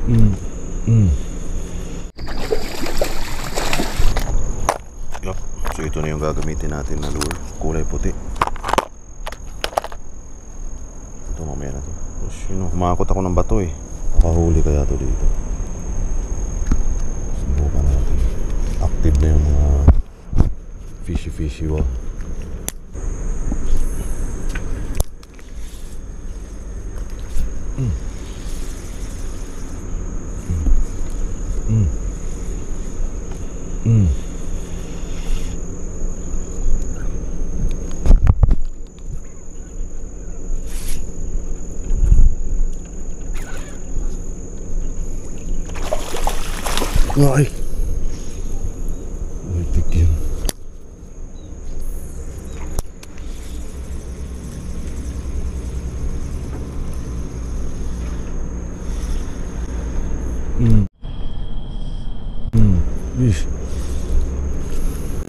Mm. Mm. Yup. So ito na yung gagamitin natin na lure. Kulay puti. Ito mamaya na to. Tapos yun, humakot ako ng bato eh. Nakahuli kaya to dito. Subukan natin. Active na yung mga fishy wa. Mm. Mm. Mm. Ay! Ultik yun. Mm. Mm. Ish.